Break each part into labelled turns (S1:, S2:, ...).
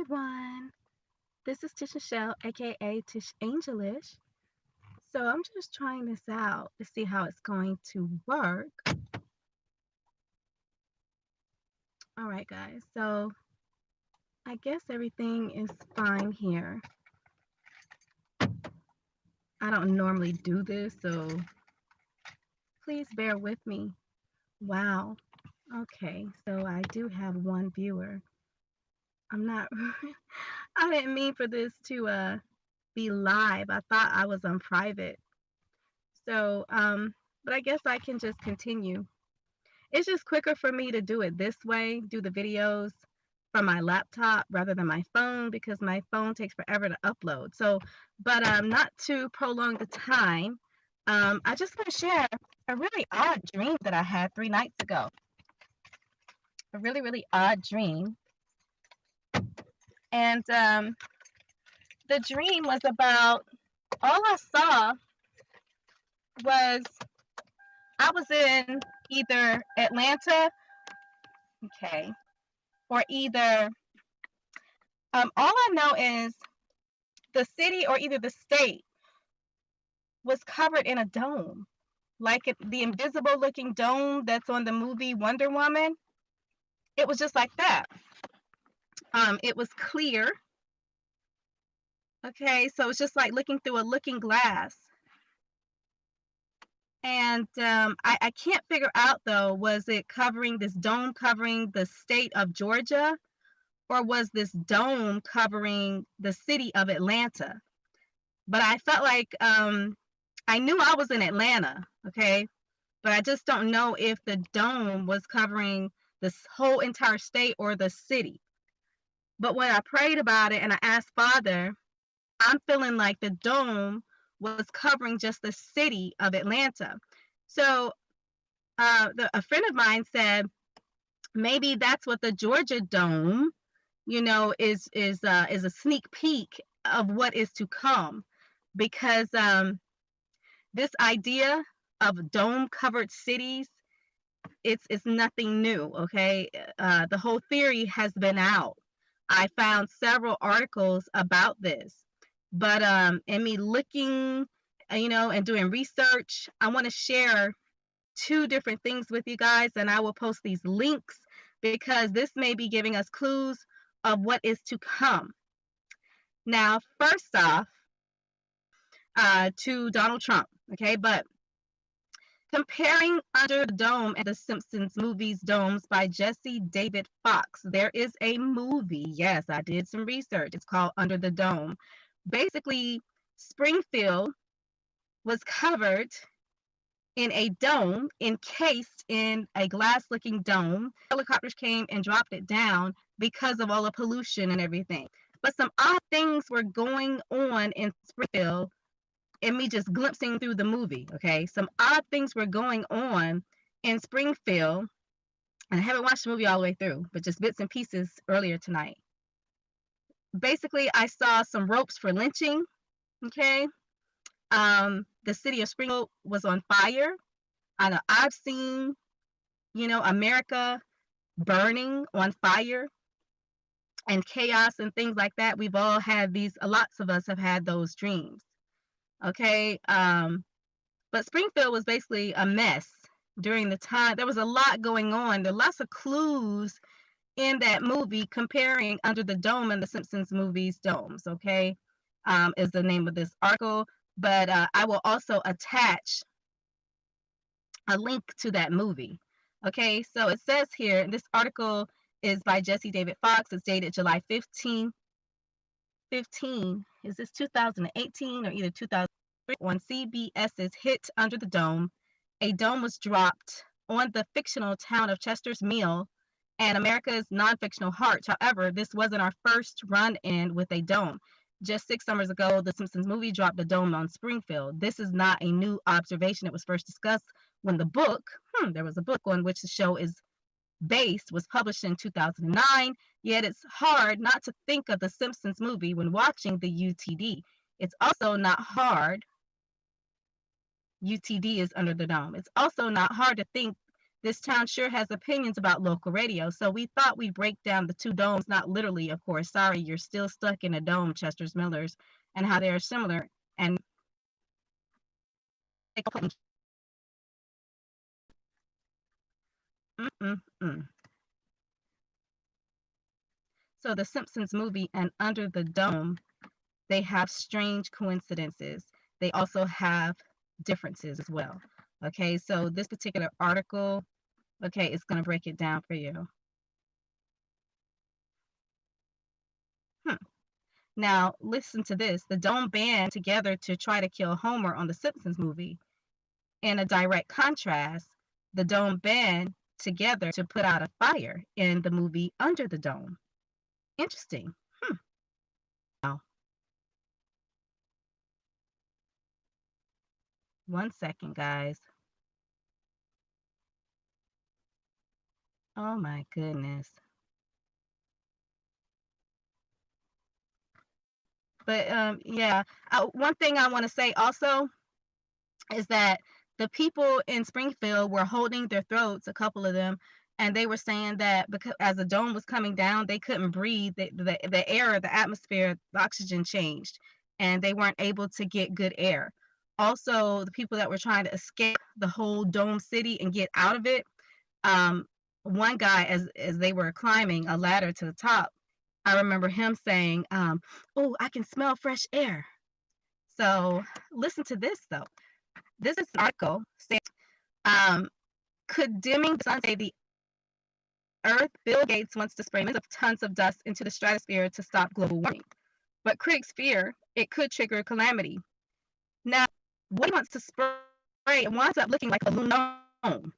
S1: everyone. This is TishAngelish, aka TishAngelish. So I'm just trying this out to see how it's going to work. All right, guys. So I guess everything is fine here. I don't normally do this, so please bear with me. Wow. Okay, so I do have one viewer. I'm not. I didn't mean for this to be live. I thought I was on private. So, but I guess I can just continue. It's just quicker for me to do it this way, do the videos from my laptop rather than my phone because my phone takes forever to upload. So, but not to prolong the time, I just want to share a really odd dream that I had 3 nights ago. A really, really odd dream. And the dream was about, all I saw was I was in either Atlanta, okay, or either, all I know is the city or either the state was covered in a dome, like the invisible looking dome that's on the movie Wonder Woman. It was just like that. It was clear. Okay, so it's just like looking through a looking glass. And I can't figure out though, was it covering this dome covering the state of Georgia, or was this dome covering the city of Atlanta? But I felt like I knew I was in Atlanta, okay? But I just don't know if the dome was covering this whole entire state or the city. But when I prayed about it and I asked Father, I'm feeling like the dome was covering just the city of Atlanta. So a friend of mine said maybe that's what the Georgia dome, is a sneak peek of what is to come, because this idea of dome covered cities, it's nothing new. Okay, the whole theory has been out. I found several articles about this, but in me looking, and doing research, I want to share two different things with you guys, and I will post these links because this may be giving us clues of what is to come. Now, first off, to Donald Trump, okay, but comparing Under the Dome and the Simpsons movies Domes by Jesse David Fox. There is a movie. Yes, I did some research. It's called Under the Dome. Basically, Springfield was covered in a dome, encased in a glass-looking dome. Helicopters came and dropped it down because of all the pollution and everything. But some odd things were going on in Springfield, and me just glimpsing through the movie, okay? Some odd things were going on in Springfield, and I haven't watched the movie all the way through, but just bits and pieces earlier tonight. Basically, I saw some ropes for lynching, okay? The city of Springfield was on fire. I know I've seen, America burning on fire and chaos and things like that. We've all had these, lots of us have had those dreams, okay? But Springfield was basically a mess during the time. There was a lot going on. There are lots of clues in that movie comparing Under the Dome and the Simpsons movies Domes, okay? Is the name of this article. But I will also attach a link to that movie. Okay, so it says here, this article is by Jesse David Fox. It's dated July 15. Is this 2018 or either 2000? On CBS's hit Under the Dome, a dome was dropped on the fictional town of Chester's Mill and America's non-fictional Heart. However, this wasn't our first run-in with a dome. Just 6 summers ago, the Simpsons movie dropped a dome on Springfield. This is not a new observation. It was first discussed when the book, there was a book on which the show is based, was published in 2009. Yet it's hard not to think of the Simpsons movie when watching the UTD. It's also not hard. UTD is Under the Dome. It's also not hard to think This town sure has opinions about local radio, so we thought we'd break down the two domes, not literally, of course. Sorry, you're still stuck in a dome, Chester's Millers, and how they are similar. And mm-mm-mm. So the Simpsons movie and Under the Dome, they have strange coincidences. They also have differences as well. Okay, so this particular article, okay, is going to break it down for you. Now, listen to this. The Dome band together to try to kill Homer on the Simpsons movie. In a direct contrast, the Dome band together to put out a fire in the movie Under the Dome. Interesting. Now, 1 second, guys. Oh my goodness. But yeah, one thing I want to say also is that the people in Springfield were holding their throats, a couple of them, and they were saying that because as the dome was coming down, they couldn't breathe. The air, the atmosphere, the oxygen changed, and they weren't able to get good air. Also, the people that were trying to escape the whole dome city and get out of it, um, one guy, as they were climbing a ladder to the top, I remember him saying, "Oh, I can smell fresh air." So listen to this though. This is an article saying, um, could dimming the sun save the Earth? Bill Gates wants to spray millions of tons of dust into the stratosphere to stop global warming. But critics fear it could trigger calamity. Now, what he wants to spray, it winds up looking like a balloon dome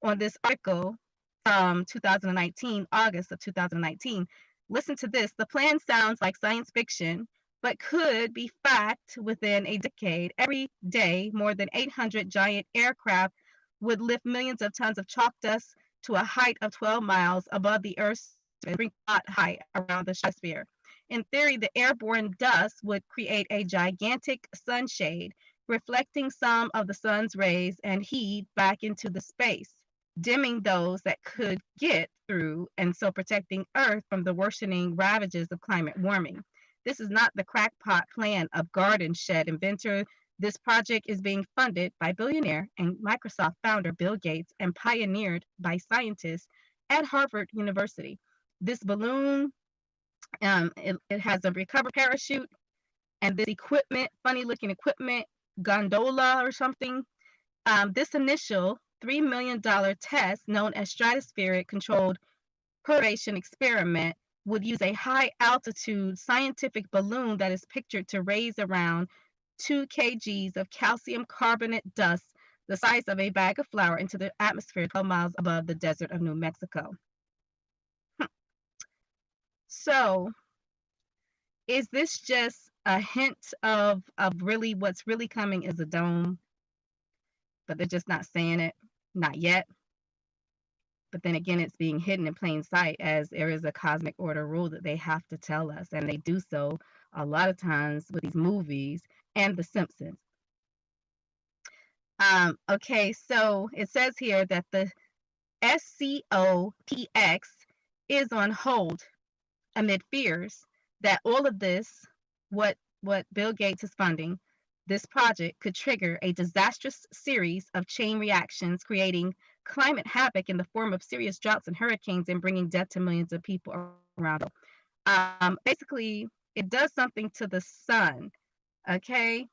S1: on this article from 2019, August of 2019. Listen to this. The plan sounds like science fiction, but could be fact within a decade. Every day, more than 800 giant aircraft would lift millions of tons of chalk dust to a height of 12 miles above the Earth's 3-foot high around the stratosphere. In theory, the airborne dust would create a gigantic sunshade, reflecting some of the sun's rays and heat back into the space, dimming those that could get through, and so protecting Earth from the worsening ravages of climate warming. This is not the crackpot plan of garden shed inventor. This project is being funded by billionaire and Microsoft founder Bill Gates and pioneered by scientists at Harvard University. This balloon, it has a recovery parachute and this equipment, funny looking equipment, gondola or something. This initial $3 million test, known as stratospheric controlled perturbation experiment, would use a high altitude scientific balloon that is pictured to raise around 2 kgs of calcium carbonate dust, the size of a bag of flour, into the atmosphere 12 miles above the desert of New Mexico. So, is this just a hint of really what's really coming is a dome, but they're just not saying it? Not yet. But then again, it's being hidden in plain sight, as there is a cosmic order rule that they have to tell us, and they do so a lot of times with these movies and The Simpsons. Okay, so it says here that the SCOPX is on hold amid fears that all of this, what Bill Gates is funding, this project could trigger a disastrous series of chain reactions, creating climate havoc in the form of serious droughts and hurricanes and bringing death to millions of people around the world. Basically, it does something to the sun. Okay.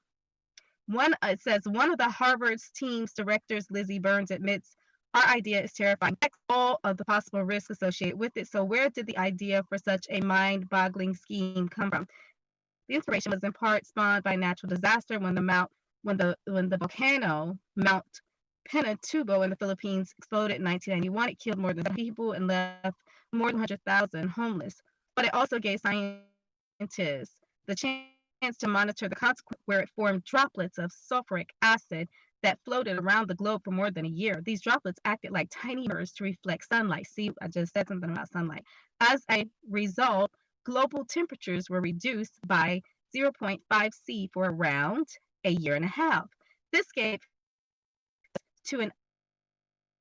S1: It says one of the Harvard's team's directors, Lizzie Burns, admits our idea is terrifying. All of the possible risks associated with it. So where did the idea for such a mind-boggling scheme come from? The inspiration was in part spawned by natural disaster when the volcano Mount Pinatubo in the Philippines exploded in 1991. It killed more than 7 people and left more than 100,000 homeless. But it also gave scientists the chance to monitor the consequence, where it formed droplets of sulfuric acid that floated around the globe for more than a year. These droplets acted like tiny mirrors to reflect sunlight. See, I just said something about sunlight. As a result, global temperatures were reduced by 0.5 C for around a year and a half. This gave to an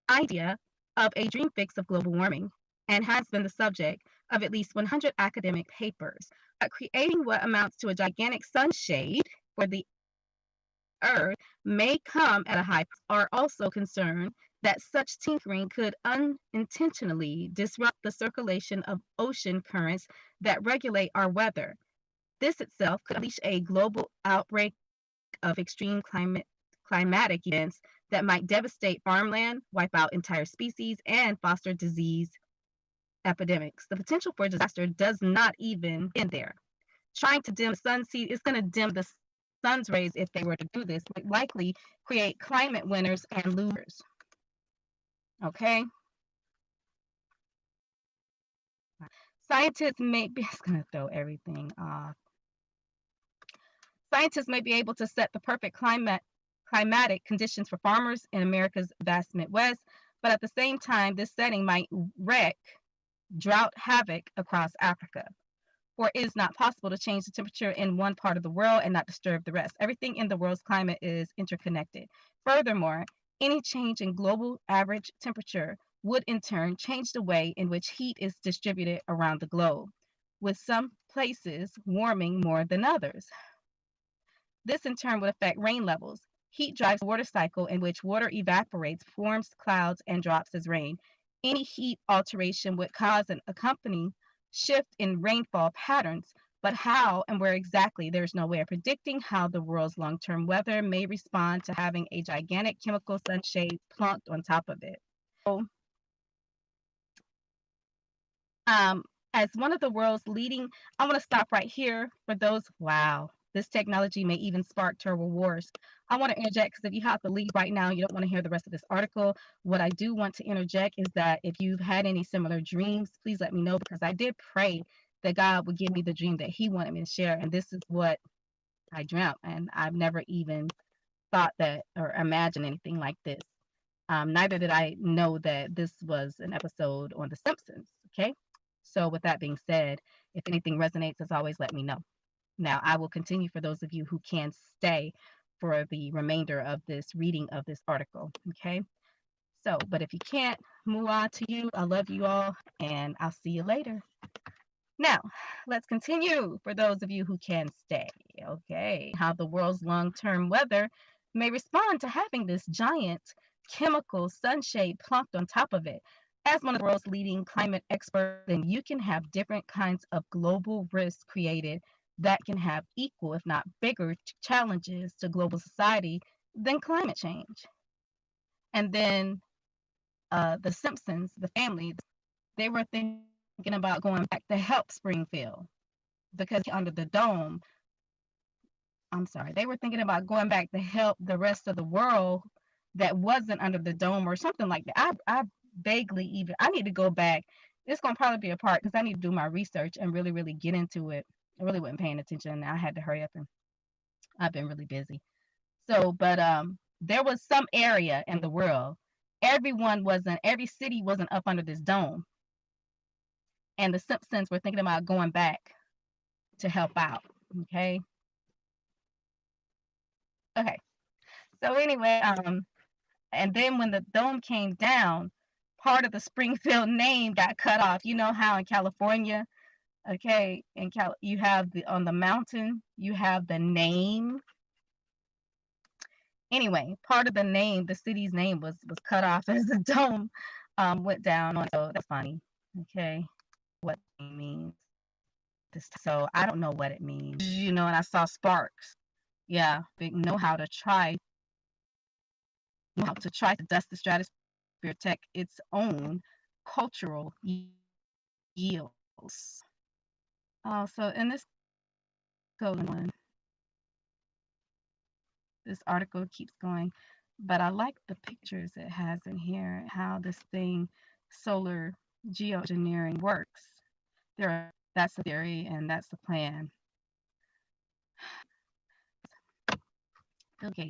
S1: idea of a dream fix of global warming and has been the subject of at least 100 academic papers. But creating what amounts to a gigantic sunshade for the Earth may come at a high price, are also concerned that such tinkering could unintentionally disrupt the circulation of ocean currents that regulate our weather. This itself could unleash a global outbreak of extreme climatic events that might devastate farmland, wipe out entire species, and foster disease epidemics. The potential for disaster does not even end there. Trying to dim the sun, see, it's going to dim the sun's rays if they were to do this, would likely create climate winners and losers. Okay? Scientists may be, it's going to throw everything off. Scientists may be able to set the perfect climatic conditions for farmers in America's vast Midwest, but at the same time, this setting might wreak drought havoc across Africa. For it is not possible to change the temperature in one part of the world and not disturb the rest. Everything in the world's climate is interconnected. Furthermore, any change in global average temperature would in turn change the way in which heat is distributed around the globe, with some places warming more than others. This in turn would affect rain levels. Heat drives the water cycle in which water evaporates, forms clouds, and drops as rain. Any heat alteration would cause an accompanying shift in rainfall patterns, but how and where exactly, there's no way of predicting how the world's long-term weather may respond to having a gigantic chemical sunshade plunked on top of it. So, as one of the world's leading, I want to stop right here for those. Wow, this technology may even spark turbo wars. I want to interject because if you have to leave right now, you don't want to hear the rest of this article. What I do want to interject is that if you've had any similar dreams, please let me know, because I did pray that God would give me the dream that He wanted me to share. And this is what I dreamt. And I've never even thought that or imagined anything like this. Neither did I know that this was an episode on The Simpsons. Okay. So, with that being said, if anything resonates, as always, let me know. Now, I will continue for those of you who can stay for the remainder of this reading of this article. Okay. So, but if you can't, move on to you. I love you all, and I'll see you later. Now, let's continue for those of you who can stay. Okay. How the world's long term weather may respond to having this giant chemical sunshade plunked on top of it. As one of the world's leading climate experts, then you can have different kinds of global risks created that can have equal, if not bigger, challenges to global society than climate change. And then the Simpsons, the family, they were thinking about going back to help Springfield because under the dome, I'm sorry, they were thinking about going back to help the rest of the world that wasn't under the dome or something like that. I vaguely even, I need to go back. It's going to probably be a part because I need to do my research and really, really get into it. I really wasn't paying attention. I had to hurry up and I've been really busy. So, but there was some area in the world. Every city wasn't up under this dome. And the Simpsons were thinking about going back to help out. Okay. Okay. So anyway, and then when the dome came down, part of the Springfield name got cut off. You know how in California, okay, you have on the mountain, you have the name. Anyway, part of the name, the city's name was cut off as the dome went down. So that's funny. Okay, what it means. So I don't know what it means. And I saw sparks. Yeah, they know how to try to dust the stratosphere, protect its own cultural yields. So in this one, this article keeps going, but I like the pictures it has in here, how this thing, solar geoengineering works. That's the theory and that's the plan. Okay.